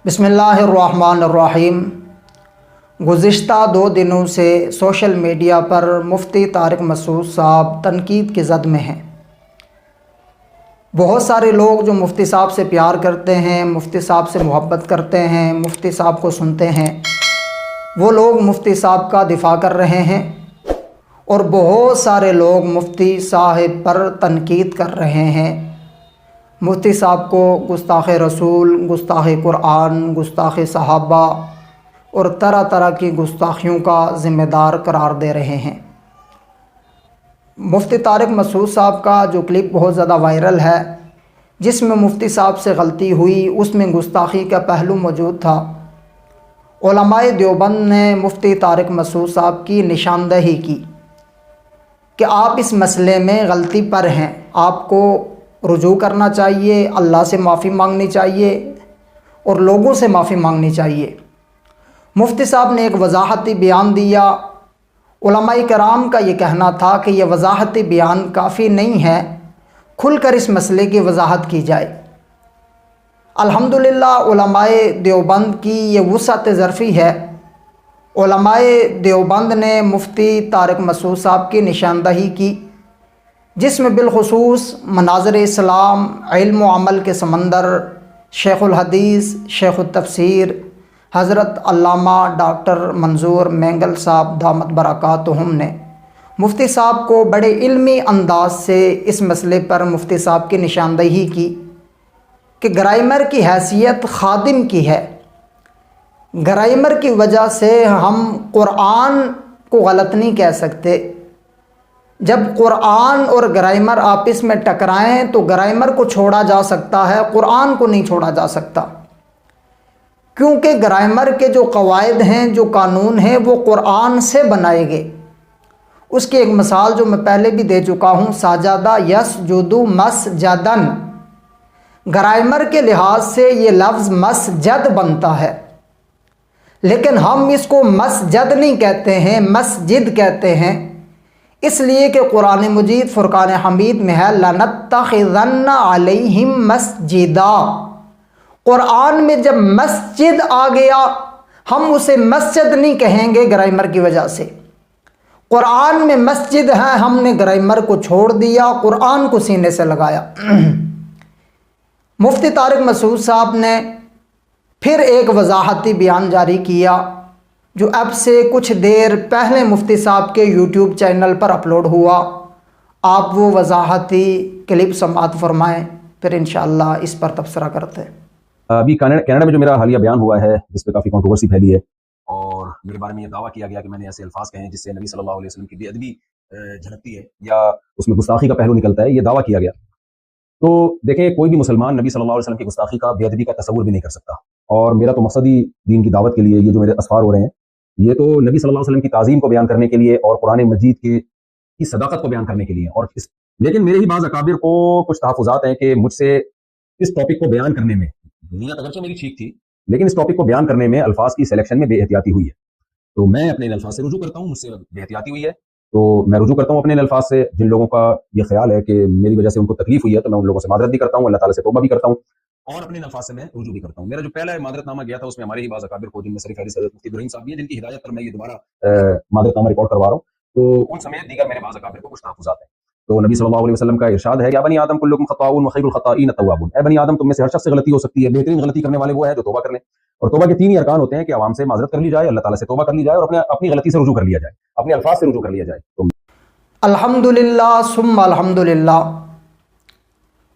बिस्मिल्लाहिर्रहमानिर्रहीम। गुज़िश्ता 2 दिनों से सोशल मीडिया पर मुफ्ती तारिक मसूद साहब तनकीद की ज़द में हैं। बहुत सारे लोग जो मुफ्ती साहब से प्यार करते हैं, मुफ्ती साहब से मोहब्बत करते हैं, मुफ्ती साहब को सुनते हैं, वो लोग मुफ्ती साहब का दिफा कर रहे हैं और बहुत सारे लोग मुफ्ती साहब पर तनकीद कर रहे हैं। मुफ्ती साहब को गुस्ताख़ रसूल, गुस्ताख़ कुरान, गुस्ताख़ सहाबा और तरह तरह की गुस्ताखियों का ज़िम्मेदार करार दे रहे हैं। मुफ्ती तारिक मसूद साहब का जो क्लिप बहुत ज़्यादा वायरल है, जिसमें मुफ्ती साहब से गलती हुई, उसमें गुस्ताखी का पहलू मौजूद था। उलमाए देवबंद ने मुफ्ती तारिक मसूद साहब की निशानदही की कि आप इस मसले में गलती पर हैं, आपको रुजू करना चाहिए, अल्लाह से माफ़ी मांगनी चाहिए और लोगों से माफ़ी मांगनी चाहिए। मुफ्ती साहब ने एक वजाहती बयान दिया। उलमाए कराम का ये कहना था कि यह वजाहती बयान काफ़ी नहीं है, खुलकर इस मसले की वजाहत की जाए। अल्हम्दुलिल्लाह उलमाए देवबंद की ये वुसअत ज़र्फ़ी है। उलमाए देवबंद ने मुफ्ती तारिक मसूद साहब की निशानदही की, जिसमें बिलखुसूस मनाज़िर इस्लाम, इल्म व अमल के समंदर, शेखुल हदीस, शेखुल तफसीर हज़रत अल्लामा डॉक्टर मंजूर मैंगल साहब दामत बरकातुहुम ने मुफ्ती साहब को बड़े इल्मी अंदाज से इस मसले पर मुफ्ती साहब की निशानदही की कि ग्रामर की हैसियत खादिम की है। ग्रामर की वजह से हम कुरान को गलत नहीं कह सकते। जब कुरान और ग्रामर आपस में टकराएं तो ग्रामर को छोड़ा जा सकता है, कुरान को नहीं छोड़ा जा सकता, क्योंकि ग्रामर के जो कवायद हैं, जो कानून हैं, वो कुरान से बनाए गए। उसकी एक मिसाल जो मैं पहले भी दे चुका हूँ, साजादा यसजुदु मसजदन, ग्रामर के लिहाज से ये लफ्ज़ मसजद बनता है, लेकिन हम इसको मसजद नहीं कहते हैं, मस्जिद कहते हैं, इसलिए कि कुरान मजीद फुरकान हमीद में है लनत्तखिज़न्ना अलैहिम मस्जिदा। कुरान में जब मस्जिद आ गया, हम उसे मस्जिद नहीं कहेंगे ग्रामर की वजह से। कुरान में मस्जिद है, हमने ग्रामर को छोड़ दिया, कुरान को सीने से लगाया। मुफ्ती तारिक मसूद साहब ने फिर एक वजाहती बयान जारी किया, जो अब से कुछ देर पहले मुफ्ती साहब के यूट्यूब चैनल पर अपलोड हुआ। आप वो वजाहती क्लिप समाअत फरमाएँ, फिर इंशाअल्लाह इस पर तबसरा करते हैं। अभी कनाडा में जो मेरा हालिया बयान हुआ है, जिस पे काफ़ी कंट्रोवर्सी फैली है और मेरे बारे में ये दावा किया गया कि मैंने ऐसे अल्फाज कहे हैं जिससे नबी सल्लल्लाहु अलैहि वसल्लम की बेअदबी झलकती है या उसमें गुस्ताखी का पहलू निकलता है, ये दावा किया गया। तो देखें, कोई भी मुसलमान नबी सल्लल्लाहु अलैहि वसल्लम की गुस्ताखी का, बेअदबी का तसव्वुर भी नहीं कर सकता। और मेरा तो मकसद ही दीन की दावत के लिए ये जो मेरे असफार हो रहे हैं, ये तो नबी सल्लल्लाहु अलैहि वसल्लम की ताज़ीम को बयान करने के लिए और कुरान मजीद की सदाकत को बयान करने के लिए। और लेकिन मेरे ही बाज़ अकाबिर को कुछ तहफ़्फ़ुज़ात हैं कि मुझसे इस टॉपिक को बयान करने में, नीयत अगरचे मेरी ठीक थी, लेकिन इस टॉपिक को बयान करने में अल्फाज की सिलेक्शन में बेहतियाती हुई है। तो मैं अपने अल्फाज से रुजू करता हूँ, मुझसे बेहतियाती हुई है, तो मैं रुजू करता हूँ अपने अल्फाज से। जिन लोगों का ये ख्याल है कि मेरी वजह से उनको तकलीफ हुई है, तो मैं उन लोगों से मादरत भी करता हूँ, अल्लाह ताला से तौबा भी करता हूँ और अपने अल्फाज से मैं रुजू भी करता हूँ। मेरा जो पहला मादरतनामा गया था, उसमें हमारे ही बाज़ अकाबिर को, जिनमें शरीफ हदीस हज़रत मुफ्ती इब्राहीम साहब भी हैं, जिनकी हिदायत पर मैं ये दोबारा मादरतनामा रिकॉर्ड करवा रहा हूँ, तो उन समेत दीगर मेरे बाज़ अकाबिर को कुछ तहफ़्फ़ुज़ात हैं। तो नबी सल्लल्लाहु अलैहि वसल्लम का इरशाद है, या बनी आदम कुल्लुकुम खत्ताऊन व खैरुल खत्ताईन तव्वाबून, ए बनी आदम, तुम में से हर शख्स से गलती हो सकती है, बेहतरीन गलती करने वाले वो है जो तौबा कर लें। और तौबा के 3 ही अरकान होते हैं कि आवाम से माजरत कर ली जाए, अल्लाह ताला से तौबा कर ली जाए और अपनी गलती से रुजू कर लिया जाए, अपने अल्फाज से रुजू कर लिया जाए। तो अल्हम्दुलिल्लाह सुम्मा अल्हम्दुलिल्लाह।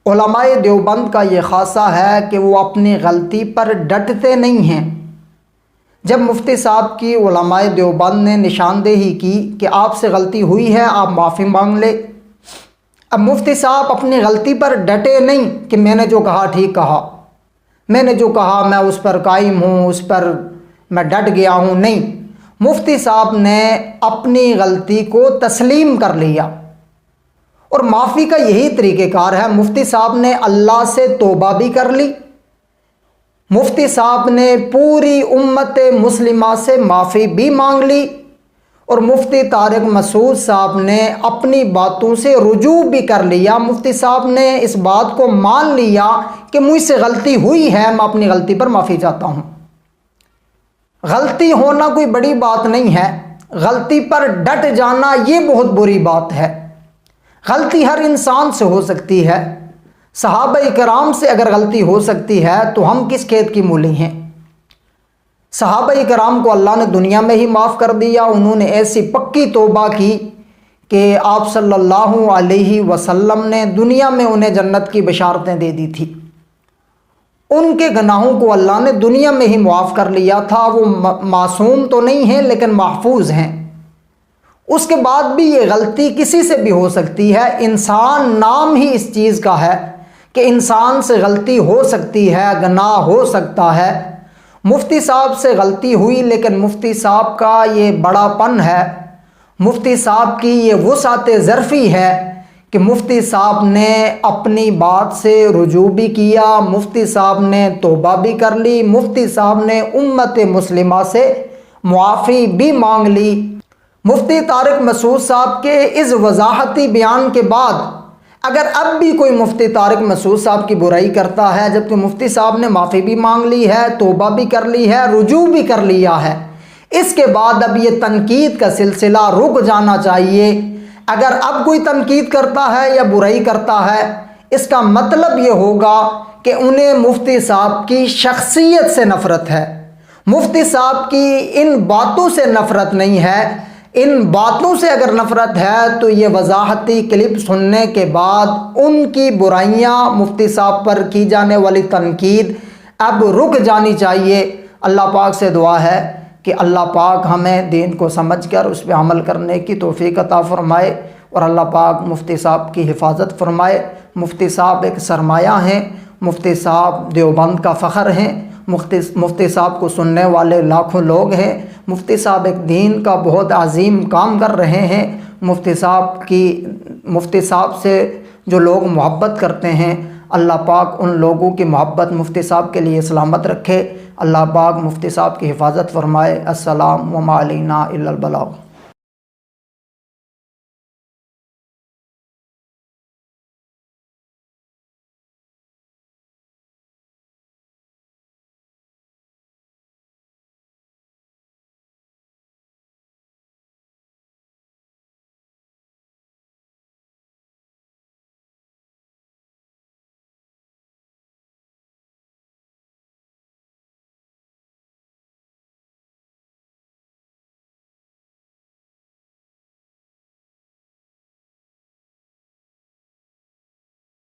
उलमाए देवबंद का ये खासा है कि वो अपनी गलती पर डटते नहीं हैं। जब मुफ्ती साहब की उलमाए देवबंद ने निशानदेही की कि आपसे गलती हुई है, आप माफ़ी मांग ले, अब मुफ्ती साहब अपनी गलती पर डटे नहीं कि मैंने जो कहा ठीक कहा, मैंने जो कहा मैं उस पर कायम हूँ, उस पर मैं डट गया हूँ। नहीं, मुफ्ती साहब ने अपनी गलती को तस्लीम कर लिया और माफ़ी का यही तरीक़ेकार है। मुफ्ती साहब ने अल्लाह से तौबा भी कर ली, मुफ्ती साहब ने पूरी उम्मत मुस्लिमा से माफ़ी भी मांग ली اور مفتی طارق مسعود صاحب نے اپنی باتوں سے رجوع بھی کر لیا. مفتی صاحب نے اس بات کو مان لیا کہ مجھ سے غلطی ہوئی ہے, میں اپنی غلطی پر معافی چاہتا ہوں. غلطی ہونا کوئی بڑی بات نہیں ہے, غلطی پر ڈٹ جانا یہ بہت بری بات ہے. غلطی ہر انسان سے ہو سکتی ہے. صحابہ کرام سے اگر غلطی ہو سکتی ہے تو ہم کس کھیت کی مولی ہیں. صحابہ کرام کو اللہ نے دنیا میں ہی معاف کر دیا. انہوں نے ایسی پکی توبہ کی کہ آپ صلی اللہ علیہ وسلم نے دنیا میں انہیں جنت کی بشارتیں دے دی تھی. ان کے گناہوں کو اللہ نے دنیا میں ہی معاف کر لیا تھا. وہ معصوم تو نہیں ہیں لیکن محفوظ ہیں. اس کے بعد بھی یہ غلطی کسی سے بھی ہو سکتی ہے. انسان نام ہی اس چیز کا ہے کہ انسان سے غلطی ہو سکتی ہے, گناہ ہو سکتا ہے. مفتی صاحب سے غلطی ہوئی لیکن مفتی صاحب کا یہ بڑا پن ہے, مفتی صاحب کی یہ وسعت ظرفی ہے کہ مفتی صاحب نے اپنی بات سے رجوع بھی کیا, مفتی صاحب نے توبہ بھی کر لی, مفتی صاحب نے امت مسلمہ سے معافی بھی مانگ لی. مفتی طارق مسعود صاحب کے اس وضاحتی بیان کے بعد اگر اب بھی کوئی مفتی طارق مسعود صاحب کی برائی کرتا ہے, جبکہ مفتی صاحب نے معافی بھی مانگ لی ہے, توبہ بھی کر لی ہے, رجوع بھی کر لیا ہے, اس کے بعد اب یہ تنقید کا سلسلہ رک جانا چاہیے. اگر اب کوئی تنقید کرتا ہے یا برائی کرتا ہے, اس کا مطلب یہ ہوگا کہ انہیں مفتی صاحب کی شخصیت سے نفرت ہے, مفتی صاحب کی ان باتوں سے نفرت نہیں ہے. ان باتوں سے اگر نفرت ہے تو یہ وضاحتی کلپ سننے کے بعد ان کی برائیاں, مفتی صاحب پر کی جانے والی تنقید اب رک جانی چاہیے. اللہ پاک سے دعا ہے کہ اللہ پاک ہمیں دین کو سمجھ کر اس پہ عمل کرنے کی توفیق عطا فرمائے, اور اللہ پاک مفتی صاحب کی حفاظت فرمائے. مفتی صاحب ایک سرمایہ ہیں, مفتی صاحب دیوبند کا فخر ہیں, مفتی صاحب کو سننے والے لاکھوں لوگ ہیں. مفتی صاحب ایک دین کا بہت عظیم کام کر رہے ہیں. مفتی صاحب سے جو لوگ محبت کرتے ہیں, اللہ پاک ان لوگوں کی محبت مفتی صاحب کے لیے سلامت رکھے. اللہ پاک مفتی صاحب کی حفاظت فرمائے. السلام وما علینا الا البلاغ.